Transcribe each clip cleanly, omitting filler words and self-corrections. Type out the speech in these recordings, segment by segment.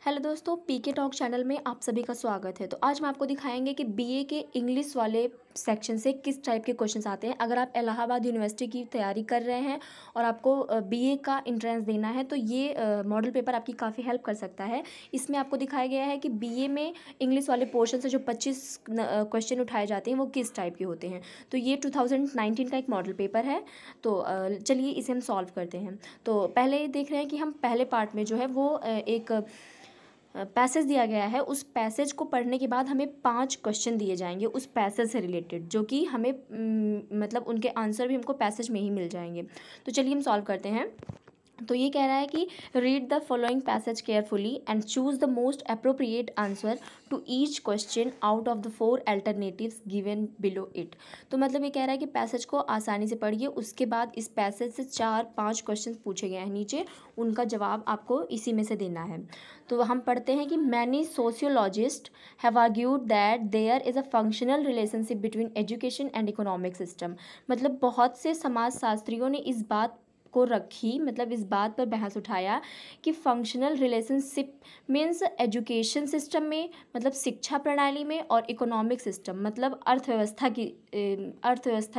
Hello दोस्तों, पीके talk channel में आप सभी का स्वागत है। तो आज हम आपको दिखाएंगे कि बीए के इंग्लिश वाले सेक्शन से किस टाइप के क्वेश्चंस आते हैं। अगर आप इलाहाबाद यूनिवर्सिटी की तैयारी कर रहे हैं और आपको बीए का एंट्रेंस देना है तो ये मॉडल पेपर आपकी काफ़ी हेल्प कर सकता है। इसमें आपको दिखाया गया है कि बीए में इंग्लिश वाले पोर्शन से जो 25 क्वेश्चन उठाए जाते हैं वो किस टाइप के होते हैं। तो ये 2019 का एक मॉडल पेपर है। तो चलिए इसे हम सॉल्व करते हैं। तो पहले देख रहे हैं कि हम पहले पार्ट में जो है वो एक पैसेज दिया गया है। उस पैसेज को पढ़ने के बाद हमें 5 क्वेश्चन दिए जाएंगे उस पैसेज से रिलेटेड, जो कि हमें मतलब उनके आंसर भी हमको पैसेज में ही मिल जाएंगे। तो चलिए हम सॉल्व करते हैं। तो ये कह रहा है कि read the following passage carefully and choose the most appropriate answer to each question out of the 4 alternatives given below it. तो मतलब ये कह रहा है कि पैसेज को आसानी से पढ़िए, उसके बाद इस पैसेज से 4-5 क्वेश्चन पूछे गए हैं नीचे, उनका जवाब आपको इसी में से देना है। तो हम पढ़ते हैं कि many sociologist have argued that there is a functional relationship between education and economic system. मतलब बहुत से समाजशास्त्रियों ने इस बात को रखी, मतलब इस बात पर बहस उठाया कि functional relationship means education system में, मतलब शिक्षा प्रणाली में, और इकोनॉमिक सिस्टम मतलब अर्थव्यवस्था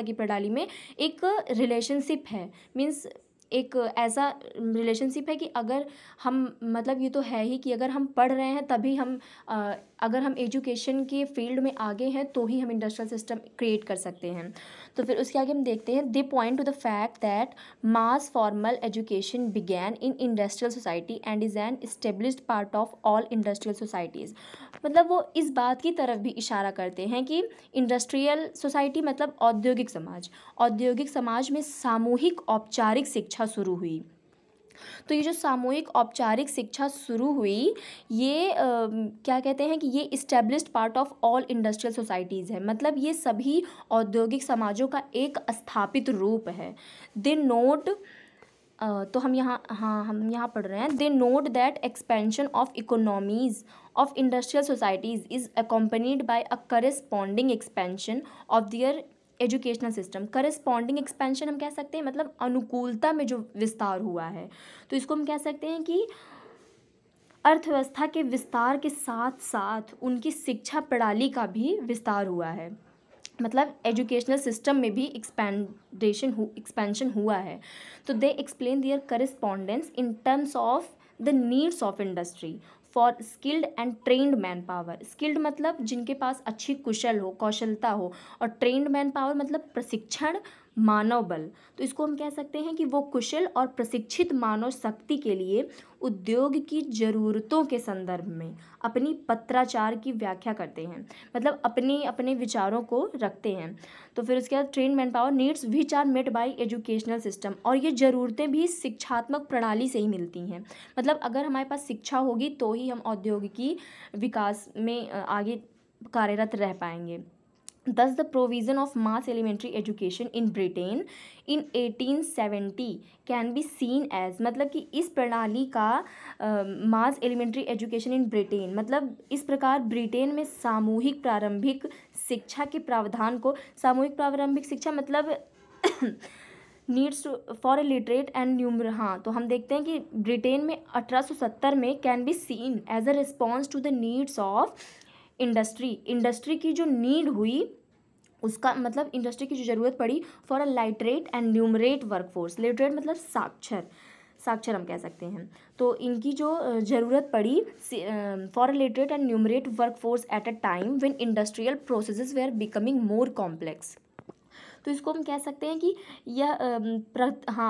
की प्रणाली में एक रिलेशनशिप है। मीन्स एक ऐसा रिलेशनशिप है कि अगर हम, मतलब ये तो है ही कि अगर हम पढ़ रहे हैं तभी हम अगर हम एजुकेशन के फील्ड में आगे हैं तो ही हम इंडस्ट्रियल सिस्टम क्रिएट कर सकते हैं। तो फिर उसके आगे हम देखते हैं, they point to the fact that mass formal education began in industrial society and is an established part of all industrial societies. मतलब वो इस बात की तरफ भी इशारा करते हैं कि इंडस्ट्रियल सोसाइटी मतलब औद्योगिक समाज में सामूहिक औपचारिक शिक्षा शुरू हुई। तो ये जो सामूहिक औपचारिक शिक्षा शुरू हुई, ये क्या कहते हैं कि ये established part of all industrial societies है। मतलब ये सभी औद्योगिक समाजों का एक स्थापित रूप है। दे नोट तो हम यहाँ पढ़ रहे हैं, they note that expansion of economies of industrial societies is accompanied by a corresponding expansion of their educational system. Corresponding expansion हम कह सकते हैं मतलब अनुकूलता में जो विस्तार हुआ है। तो इसको हम कह सकते हैं कि अर्थव्यवस्था के विस्तार के साथ साथ उनकी शिक्षा प्रणाली का भी विस्तार हुआ है। मतलब एजुकेशनल सिस्टम में भी एक्सपेंशन हुआ है। तो they explain their correspondence in terms of the needs of industry for skilled and trained manpower. Skilled मतलब जिनके पास अच्छी कौशलता हो, और ट्रेंड मैन पावर मतलब प्रशिक्षण मानव बल। तो इसको हम कह सकते हैं कि वो कुशल और प्रशिक्षित मानव शक्ति के लिए उद्योग की ज़रूरतों के संदर्भ में अपनी पत्राचार की व्याख्या करते हैं, मतलब अपने विचारों को रखते हैं। तो फिर उसके बाद train manpower needs which are met by educational system, और ये ज़रूरतें भी शिक्षात्मक प्रणाली से ही मिलती हैं। मतलब अगर हमारे पास शिक्षा होगी तो ही हम औद्योगिकी विकास में आगे कार्यरत रह पाएंगे। Thus the provision of mass elementary education in Britain in 1870 can be seen as, मतलब कि इस प्रणाली का मास एलिमेंट्री एजुकेशन इन ब्रिटेन, मतलब इस प्रकार ब्रिटेन में सामूहिक प्रारंभिक शिक्षा के प्रावधान को, सामूहिक प्रारंभिक शिक्षा मतलब needs for a literate and numerate, हाँ तो हम देखते हैं कि ब्रिटेन में 1870 में can be seen as a response to the needs of industry की जो नीड हुई, उसका मतलब इंडस्ट्री की जो ज़रूरत पड़ी for a literate and numerate workforce. Literate मतलब साक्षर हम कह सकते हैं। तो इनकी जो ज़रूरत पड़ी for a literate and numerate workforce at a time when industrial processes were becoming more complex. तो इसको हम कह सकते हैं कि यह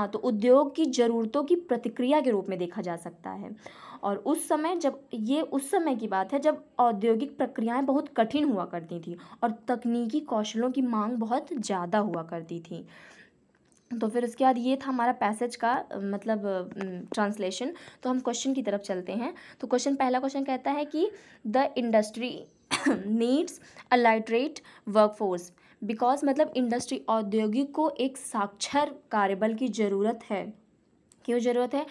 तो उद्योग की ज़रूरतों की प्रतिक्रिया के रूप में देखा जा सकता है। और उस समय की बात है जब औद्योगिक प्रक्रियाएं बहुत कठिन हुआ करती थी और तकनीकी कौशलों की मांग बहुत ज़्यादा हुआ करती थी। तो फिर उसके बाद ये था हमारा पैसेज का मतलब ट्रांसलेशन। तो हम क्वेश्चन की तरफ चलते हैं। तो पहला क्वेश्चन कहता है कि the industry needs a literate workforce because, मतलब इंडस्ट्री औद्योगिक को एक साक्षर कार्यबल की ज़रूरत है। क्यों ज़रूरत है?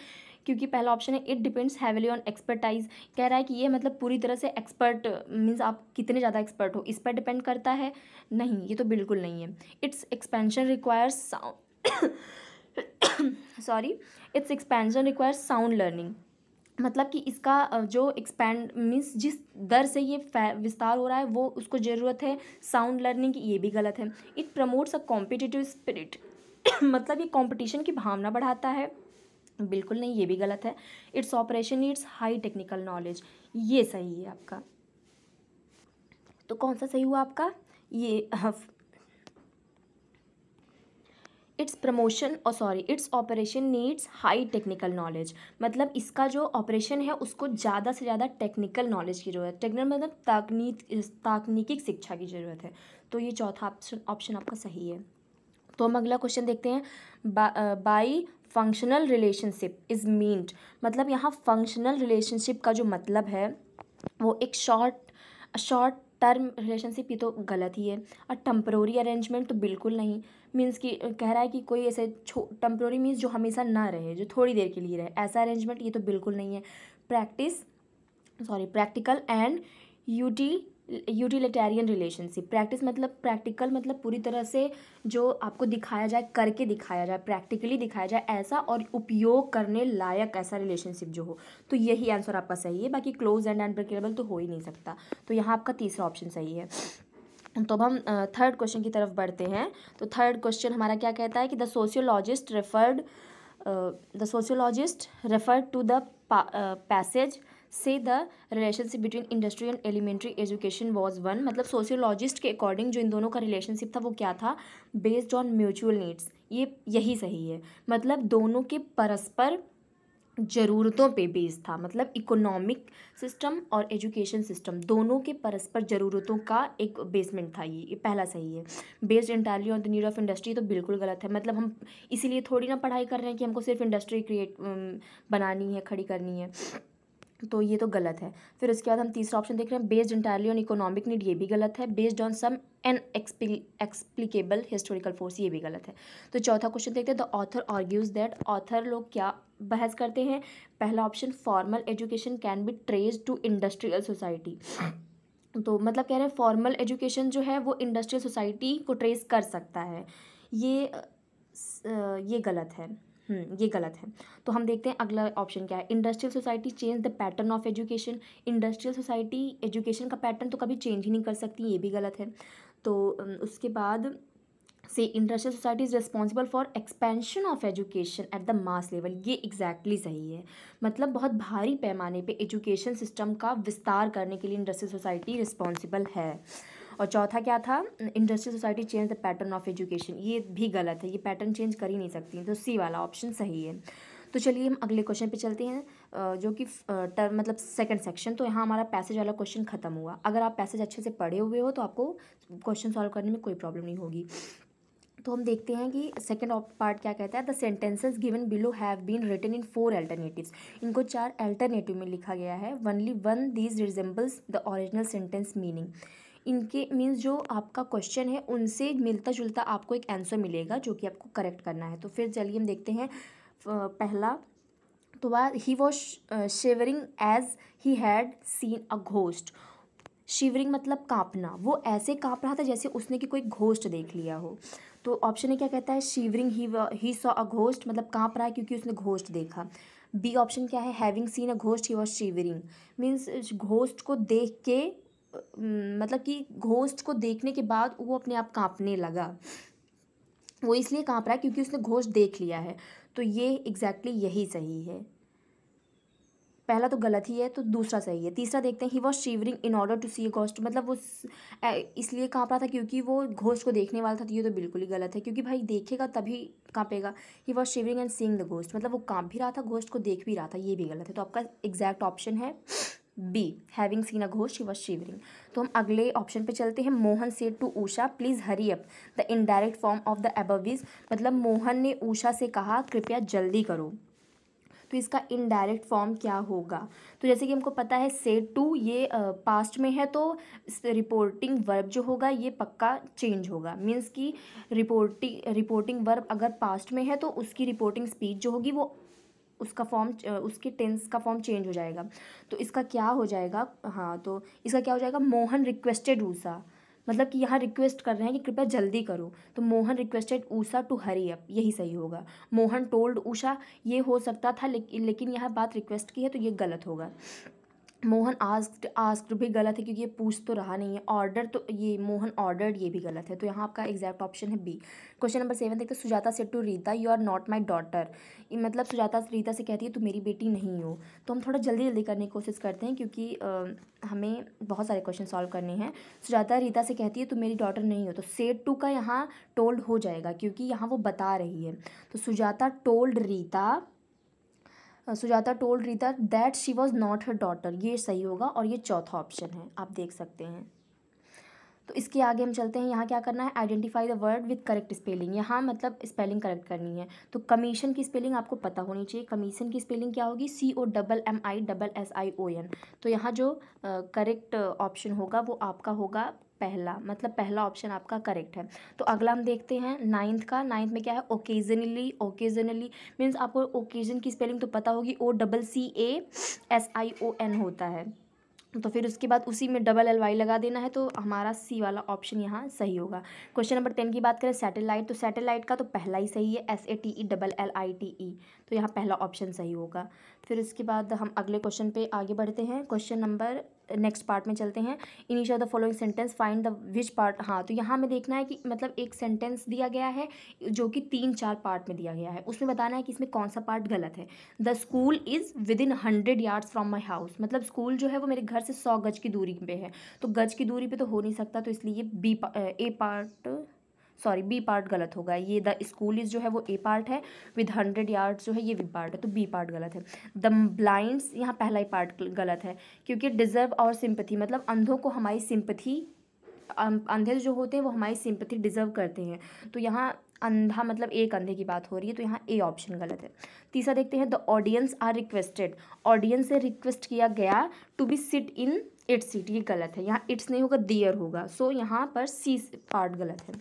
क्योंकि पहला ऑप्शन है it depends heavily on expertise. कह रहा है कि ये मतलब पूरी तरह से एक्सपर्ट मीन्स आप कितने ज़्यादा एक्सपर्ट हो इस पर डिपेंड करता है। नहीं, ये तो बिल्कुल नहीं है। It's expansion requires sorry it's expansion requires sound learning. मतलब कि इसका जो एक्सपैंड मीन्स जिस दर से ये विस्तार हो रहा है वो उसको ज़रूरत है साउंड लर्निंग की, ये भी गलत है। It promotes a competitive spirit मतलब ये कंपटीशन की भावना बढ़ाता है, बिल्कुल नहीं, ये भी गलत है। Its operation needs high technical knowledge, ये सही है आपका। तो कौन सा सही हुआ आपका? ये its operation needs high technical knowledge, मतलब इसका जो ऑपरेशन है उसको ज़्यादा से ज़्यादा टेक्निकल नॉलेज की ज़रूरत है। टेक्निकल मतलब तकनीकी शिक्षा की ज़रूरत है। तो ये चौथा ऑप्शन आपका सही है। तो हम अगला क्वेश्चन देखते हैं। By functional relationship is meant, मतलब यहाँ फंक्शनल रिलेशनशिप का जो मतलब है वो एक शॉर्ट टर्म रिलेशनशिप, ये तो गलत ही है। और टेम्परोरी अरेंजमेंट तो बिल्कुल नहीं, मीन्स कि कह रहा है कि कोई ऐसे टेम्परोरी मीन्स जो हमेशा ना रहे, जो थोड़ी देर के लिए रहे, ऐसा अरेंजमेंट ये तो बिल्कुल नहीं है। Practical and utilitarian relationship. Practical मतलब पूरी तरह से जो आपको दिखाया जाए, करके दिखाया जाए, प्रैक्टिकली दिखाया जाए ऐसा, और उपयोग करने लायक ऐसा रिलेशनशिप जो हो। तो यही आंसर आपका सही है, बाकी क्लोज एंड अनब्रेकेबल तो हो ही नहीं सकता। तो यहाँ आपका तीसरा ऑप्शन सही है। तो अब हम थर्ड क्वेश्चन की तरफ बढ़ते हैं। तो थर्ड क्वेश्चन हमारा क्या कहता है कि the sociologist referred to the passage से the relationship between industry and elementary education was one, मतलब सोशियोलॉजिस्ट के अकॉर्डिंग जो इन दोनों का रिलेशनशिप था वो क्या था? बेस्ड ऑन म्यूचुअल नीड्स, ये यही सही है। मतलब दोनों के परस्पर ज़रूरतों पे बेस था, मतलब इकोनॉमिक सिस्टम और एजुकेशन सिस्टम दोनों के परस्पर ज़रूरतों का एक बेसमेंट था। ये पहला सही है। Based entirely on the need of industry तो बिल्कुल गलत है। मतलब हम इसीलिए थोड़ी ना पढ़ाई कर रहे हैं कि हमको सिर्फ इंडस्ट्री बनानी है, खड़ी करनी है, तो ये तो गलत है। फिर उसके बाद हम तीसरा ऑप्शन देख रहे हैं, based entirely on economic need, ये भी गलत है। Based on some inexplicable historical force, ये भी गलत है। तो चौथा क्वेश्चन देखते हैं। The author argues that, author लोग क्या बहस करते हैं? पहला option, formal education can be traced to industrial society. तो मतलब कह रहे हैं फॉर्मल एजुकेशन जो है वो इंडस्ट्रियल सोसाइटी को ट्रेस कर सकता है, ये गलत है। ये गलत है। तो हम देखते हैं अगला ऑप्शन क्या है। Industrial society change the pattern of education, industrial society education का पैटर्न तो कभी चेंज ही नहीं कर सकती, ये भी गलत है। तो उसके बाद से industrial society is responsible for expansion of education at the mass level, ये एग्जैक्टली सही है। मतलब बहुत भारी पैमाने पे एजुकेशन सिस्टम का विस्तार करने के लिए इंडस्ट्रियल सोसाइटी रिस्पॉन्सिबल है। और चौथा क्या था? Industrial society change the pattern of education, ये भी गलत है, ये पैटर्न चेंज कर ही नहीं सकती। तो सी वाला ऑप्शन सही है। तो चलिए हम अगले क्वेश्चन पे चलते हैं, जो कि टर्म मतलब सेकंड सेक्शन। तो यहाँ हमारा पैसेज वाला क्वेश्चन खत्म हुआ। अगर आप पैसेज अच्छे से पढ़े हुए हो तो आपको क्वेश्चन सॉल्व करने में कोई प्रॉब्लम नहीं होगी। तो हम देखते हैं कि सेकेंड पार्ट क्या कहता है। The sentences given below have been written in 4 alternatives, इनको 4 अल्टरनेटिव में लिखा गया है। Only one these resembles the original sentence meaning, इनके मीन्स जो आपका क्वेश्चन है उनसे मिलता जुलता आपको एक आंसर मिलेगा जो कि आपको करेक्ट करना है। तो फिर चलिए हम देखते हैं। पहला तो बाद he was shivering as he had seen a ghost. Shivering मतलब कांपना, वो ऐसे कांप रहा था जैसे उसने कि कोई घोस्ट देख लिया हो। तो ऑप्शन ए क्या कहता है? Shivering he saw a ghost, मतलब कांप रहा है क्योंकि उसने घोस्ट देखा। बी ऑप्शन क्या है? Having seen a ghost he was shivering, means ghost को देख के मतलब कि घोस्ट को देखने के बाद वो अपने आप कांपने लगा, वो इसलिए कांप रहा है क्योंकि उसने घोस्ट देख लिया है। तो ये एग्जैक्टली यही सही है। पहला तो गलत ही है, तो दूसरा सही है। तीसरा देखते हैं। He was shivering in order to see a ghost, मतलब वो इसलिए कांप रहा था क्योंकि वो घोस्ट को देखने वाला था। तो ये तो बिल्कुल ही गलत है, क्योंकि भाई देखेगा तभी कांपेगा। He was shivering and seeing the ghost, मतलब वो कांप भी रहा था, घोस्ट को देख भी रहा था, ये भी गलत है। तो आपका एग्जैक्ट ऑप्शन है B, having seen a ghost he was shivering. तो हम अगले ऑप्शन पे चलते हैं। Mohan said to Usha please hurry up, the indirect form of the above is, मतलब मोहन ने उषा से कहा कृपया जल्दी करो। तो इसका इनडायरेक्ट फॉर्म क्या होगा? तो जैसे कि हमको पता है सेड टू ये पास्ट में है, तो रिपोर्टिंग वर्ब जो होगा ये पक्का चेंज होगा। मीन्स कि रिपोर्टिंग वर्ब अगर पास्ट में है तो उसकी रिपोर्टिंग स्पीच जो होगी वो उसका फॉर्म उसके टेंस का फॉर्म चेंज हो जाएगा। तो इसका क्या हो जाएगा? हाँ, तो इसका क्या हो जाएगा? मोहन रिक्वेस्टेड उषा, मतलब कि यहाँ रिक्वेस्ट कर रहे हैं कि कृपया जल्दी करो, तो Mohan requested Usha to hurry up, यही सही होगा। मोहन टोल्ड उषा, ये हो सकता था, लेकिन यहाँ बात रिक्वेस्ट की है तो ये गलत होगा। मोहन आस्क्ड भी गलत है क्योंकि ये पूछ तो रहा नहीं है। ऑर्डर, तो ये मोहन ऑर्डर्ड, ये भी गलत है, तो यहाँ आपका एग्जैक्ट ऑप्शन है बी। क्वेश्चन नंबर 7 देखते हैं। Sujata said to Rita you are not my daughter, मतलब सुजाता रीता से कहती है तू मेरी बेटी नहीं हो। तो हम थोड़ा जल्दी जल्दी करने की कोशिश करते हैं क्योंकि हमें बहुत सारे क्वेश्चन सॉल्व करने हैं। सुजाता रीता से कहती है तू मेरी डॉटर नहीं हो, तो सेड टू का यहाँ टोल्ड हो जाएगा क्योंकि यहाँ वो बता रही है। तो Sujata told Rita that she was not her daughter, ये सही होगा और ये चौथा ऑप्शन है, आप देख सकते हैं। तो इसके आगे हम चलते हैं। यहाँ क्या करना है, identify the word with correct spelling, यहाँ मतलब स्पेलिंग करेक्ट करनी है। तो कमीशन की स्पेलिंग आपको पता होनी चाहिए। कमीशन की स्पेलिंग क्या होगी, COMMISSION। तो यहाँ जो करेक्ट ऑप्शन होगा वो आपका होगा पहला, मतलब पहला ऑप्शन आपका करेक्ट है। तो अगला हम देखते हैं 9th का। 9th में क्या है, ओकेजनली मीन्स आपको ओकेजन की स्पेलिंग तो पता होगी, OCCASION होता है। तो फिर उसके बाद उसी में LLY लगा देना है, तो हमारा सी वाला ऑप्शन यहाँ सही होगा। क्वेश्चन नंबर 10 की बात करें, सैटेलाइट, तो सैटेलाइट का तो पहला ही सही है, SATELLITE, तो यहाँ पहला ऑप्शन सही होगा। फिर उसके बाद हम अगले क्वेश्चन पे आगे बढ़ते हैं। क्वेश्चन नंबर नेक्स्ट पार्ट में चलते हैं। In each of the following sentence find the which part, हाँ तो यहाँ हमें देखना है कि मतलब एक सेंटेंस दिया गया है जो कि 3-4 पार्ट में दिया गया है, उसमें बताना है कि इसमें कौन सा पार्ट गलत है। The school is within 100 yards from my house, मतलब स्कूल जो है वो मेरे घर से 100 गज की दूरी पे है, तो गज की दूरी पे तो हो नहीं सकता, तो इसलिए बी पार्ट गलत होगा। ये द स्कूल इज़ जो है वो ए पार्ट है, विद 100 yards जो है ये बी पार्ट है, तो बी पार्ट गलत है। द ब्लाइंड्स, यहाँ पहला ही पार्ट गलत है क्योंकि डिज़र्व और सिंपथी, मतलब अंधों को हमारी सिंपथी, अंधे जो होते हैं वो हमारी सिंपथी डिज़र्व करते हैं, तो यहाँ अंधा मतलब एक अंधे की बात हो रही है, तो यहाँ ए ऑप्शन गलत है। तीसरा देखते हैं, the audience are requested, audience से रिक्वेस्ट किया गया to be sit in its seat, ये गलत है, यहाँ इट्स नहीं होगा देयर होगा, सो यहाँ पर सी पार्ट गलत है।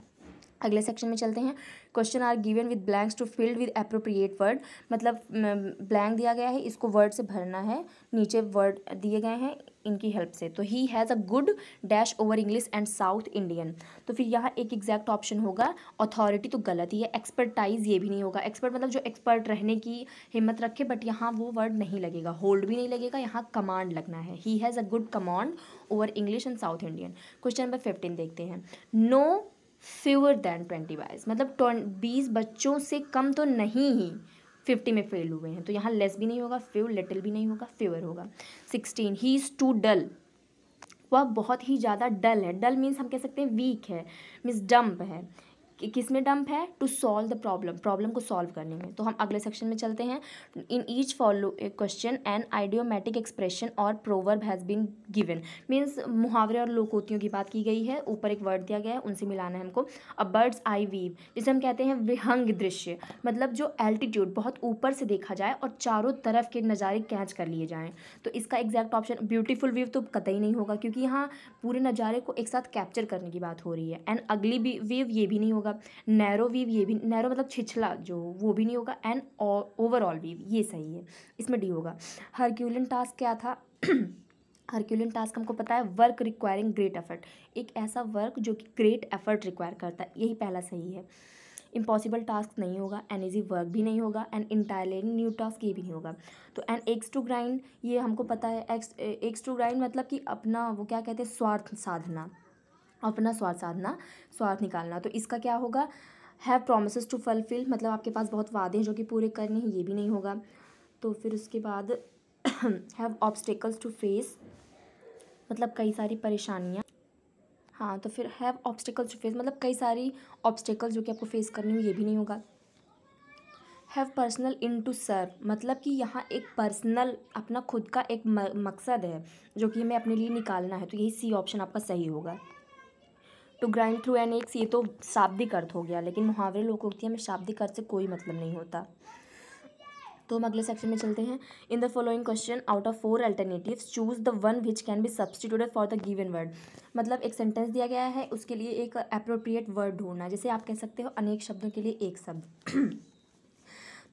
अगले सेक्शन में चलते हैं। Question are given with blanks to filled with appropriate word, मतलब ब्लैंक दिया गया है, इसको वर्ड से भरना है, नीचे वर्ड दिए गए हैं इनकी हेल्प से। तो he has a good dash over English and south Indian, तो फिर यहाँ एक एग्जैक्ट ऑप्शन होगा। अथॉरिटी तो गलत ही है, एक्सपर्टाइज ये भी नहीं होगा, एक्सपर्ट मतलब जो एक्सपर्ट रहने की हिम्मत रखे, बट यहाँ वो वर्ड नहीं लगेगा, होल्ड भी नहीं लगेगा, यहाँ कमांड लगना है। He has a good command over English and south Indian. Question number 15 देखते हैं। नो fewer than 20 boys, मतलब 20 बच्चों से कम तो नहीं ही 50 में फेल हुए हैं, तो यहाँ लेस भी नहीं होगा, फ्यू लिटिल भी नहीं होगा, फेवर होगा। 16 ही इज़ टू डल, वह बहुत ही ज़्यादा डल है, डल मीन्स हम कह सकते हैं वीक है, मीन्स डम्प है, किस में डम्प है, टू सॉल्व द प्रॉब्लम को सॉल्व करने में। तो हम अगले सेक्शन में चलते हैं। In each follow question an idiomatic expression और proverb has been given, means मुहावरे और लोकोक्तियों की बात की गई है, ऊपर एक वर्ड दिया गया है, उनसे मिलाना है हमको। अ बर्ड्स आई वीव, जिसे हम कहते हैं विहंग दृश्य, मतलब जो एल्टीट्यूड बहुत ऊपर से देखा जाए और चारों तरफ के नज़ारे कैच कर लिए जाएँ, तो इसका एग्जैक्ट ऑप्शन ब्यूटीफुल व्यू तो कतई नहीं होगा क्योंकि यहाँ पूरे नज़ारे को एक साथ कैप्चर करने की बात हो रही है। एंड अगली व्यू ये भी नहीं होगा, नैरो वीव, ये भी नैरो मतलब छिछला जो, वो भी नहीं होगा। एंड ओवरऑल वीव ये सही है, इसमें डी होगा। हरक्यूलियन टास्क क्या था हरक्यूलियन टास्क हमको पता है, वर्क रिक्वायरिंग ग्रेट एफर्ट, एक ऐसा वर्क जो कि ग्रेट एफर्ट रिक्वायर करता है, यही पहला सही है। इम्पॉसिबल टास्क नहीं होगा, एन इजी वर्क भी नहीं होगा, एंड इंटायरली न्यू टास्क ये भी नहीं होगा। तो एन एक्स टू ग्राइंड ये हमको पता है, एक्स टू ग्राइंड मतलब कि अपना वो क्या कहते हैं, स्वार्थ साधना, अपना स्वार्थ निकालना, तो इसका क्या होगा, हैव प्रोमिसेस टू फुलफिल, मतलब आपके पास बहुत वादे हैं जो कि पूरे करने हैं, ये भी नहीं होगा। तो फिर उसके बाद हैव ऑब्स्टेकल्स टू फेस, मतलब कई सारी परेशानियाँ, हाँ तो फिर हैव ऑब्स्टेकल्स टू फेस मतलब कई सारी ऑब्स्टेकल्स जो कि आपको फेस करनी हो, ये भी नहीं होगा। Have personal in to serve, मतलब कि यहाँ एक पर्सनल अपना खुद का एक मकसद है जो कि हमें अपने लिए निकालना है, तो यही सी ऑप्शन आपका सही होगा। To grind through an axe, ये तो शाब्दिक अर्थ हो गया, लेकिन मुहावरे लोकोक्तियों में शाब्दिक अर्थ से कोई मतलब नहीं होता। तो हम अगले सेक्शन में चलते हैं। In the following question out of 4 alternatives choose the one which can be substituted for the given word, मतलब एक सेंटेंस दिया गया है, उसके लिए एक अप्रोप्रिएट वर्ड ढूंढना, जैसे आप कह सकते हो अनेक शब्दों के लिए एक शब्द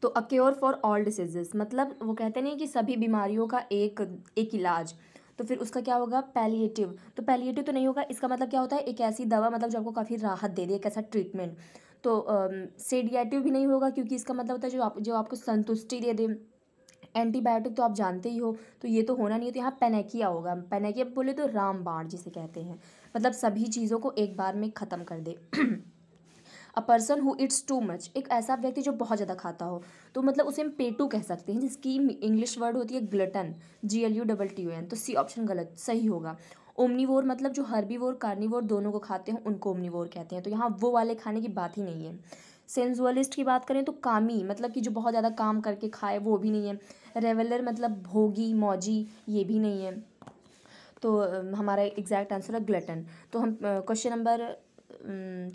तो a cure for all diseases, मतलब वो कहते नहीं कि सभी बीमारियों का एक इलाज, तो फिर उसका क्या होगा, पैलिएटिव। तो पैलिएटिव तो नहीं होगा, इसका मतलब क्या होता है, एक ऐसी दवा मतलब जो आपको काफ़ी राहत दे दे, एक ऐसा ट्रीटमेंट। तो सेडिएटिव भी नहीं होगा, क्योंकि इसका मतलब होता है जो आपको संतुष्टि दे दे। एंटीबायोटिक तो आप जानते ही हो, तो ये तो होना नहीं है। तो यहाँ पेनेकिया होगा। पेनेकिया बोले तो रामबाण जिसे कहते हैं, मतलब सभी चीज़ों को एक बार में ख़त्म कर दे। A person who eats too much, एक ऐसा व्यक्ति जो बहुत ज़्यादा खाता हो, तो मतलब उसे हम पेटू कह सकते हैं, जिसकी इंग्लिश वर्ड होती है ग्लटन, GLUTTON। तो सी ऑप्शन गलत सही होगा। ओमनीवोर मतलब जो हर्बीवोर कार्निवोर दोनों को खाते हैं उनको ओमनीवोर कहते हैं, तो यहाँ वो वाले खाने की बात ही नहीं है। सेंजुअलिस्ट की बात करें तो कामी मतलब कि जो बहुत ज़्यादा काम करके खाए, वो भी नहीं है। रेवलर मतलब भोगी मौजी, ये भी नहीं है। तो हमारा एग्जैक्ट आंसर है ग्लटन। तो हम क्वेश्चन नंबर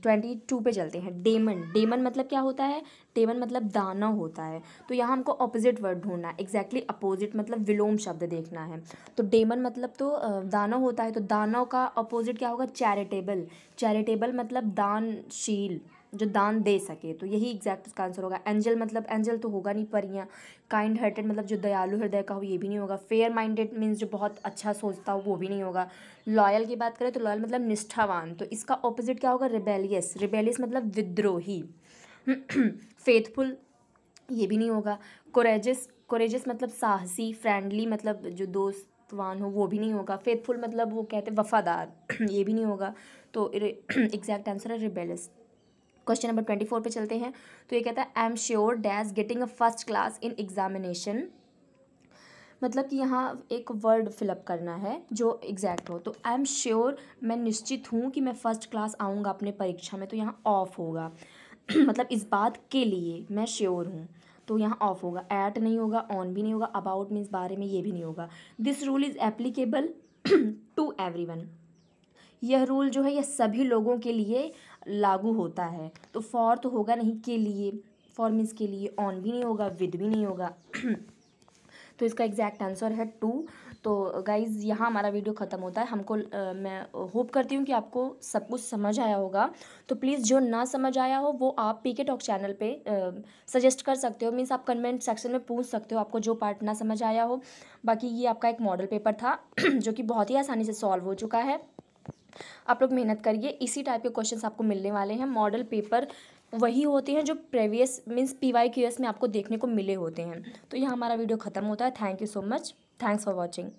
22 पे चलते हैं। डेमन, डेमन मतलब क्या होता है, डेमन मतलब दाना होता है। तो यहाँ हमको ऑपोजिट वर्ड ढूंढना है, एग्जैक्टली अपोजिट मतलब विलोम शब्द देखना है। तो डेमन मतलब तो दाना होता है, तो दानव का अपोजिट क्या होगा, चैरिटेबल। चैरिटेबल मतलब दानशील, जो दान दे सके, तो यही एग्जैक्ट इसका आंसर होगा। एंजल मतलब एंजल तो होगा नहीं, परियां। काइंड हार्टेड मतलब जो दयालु हृदय का हो, ये भी नहीं होगा। फेयर माइंडेड मीन्स जो बहुत अच्छा सोचता हो, वो भी नहीं होगा। लॉयल की बात करें तो लॉयल मतलब निष्ठावान, तो इसका ऑपोजिट क्या होगा, रिबेलियस। रिबेलियस मतलब विद्रोही। फेथफुल, ये भी नहीं होगा। कोरेजस, कोरेजस मतलब साहसी। फ्रेंडली मतलब जो दोस्तवान हो, वो भी नहीं होगा। फेथफुल मतलब वो कहते हैं वफादार, ये भी नहीं होगा। तो एग्जैक्ट आंसर है रिबेलियस। क्वेश्चन नंबर 24 पे चलते हैं। तो ये कहता है I am sure dash getting a first class in examination, मतलब कि यहाँ एक वर्ड फिलअप करना है जो एग्जैक्ट हो। तो आई एम श्योर, मैं निश्चित हूँ कि मैं फर्स्ट क्लास आऊँगा अपने परीक्षा में, तो यहाँ ऑफ होगा। मतलब इस बात के लिए मैं श्योर हूँ, तो यहाँ ऑफ होगा। एट नहीं होगा, ऑन भी नहीं होगा, अबाउट मीन्स बारे में, ये भी नहीं होगा। This rule is applicable to everyone, यह रूल जो है यह सभी लोगों के लिए लागू होता है। तो फॉर तो होगा नहीं, के लिए, फॉर मीन्स के लिए। ऑन भी नहीं होगा, विद भी नहीं होगा। तो इसका एग्जैक्ट आंसर है 2। तो गाइज़ यहाँ हमारा वीडियो ख़त्म होता है। हमको मैं होप करती हूँ कि आपको सब कुछ समझ आया होगा। तो प्लीज़ जो ना समझ आया हो वो आप पीके टॉक चैनल पे सजेस्ट कर सकते हो, मीन्स आप कमेंट सेक्शन में पूछ सकते हो आपको जो पार्ट ना समझ आया हो। बाकी ये आपका एक मॉडल पेपर था जो कि बहुत ही आसानी से सॉल्व हो चुका है। आप लोग मेहनत करिए, इसी टाइप के क्वेश्चंस आपको मिलने वाले हैं। मॉडल पेपर वही होते हैं जो प्रीवियस मीन्स PYQS में आपको देखने को मिले होते हैं। तो यहाँ हमारा वीडियो ख़त्म होता है। Thank you so much, thanks for watching.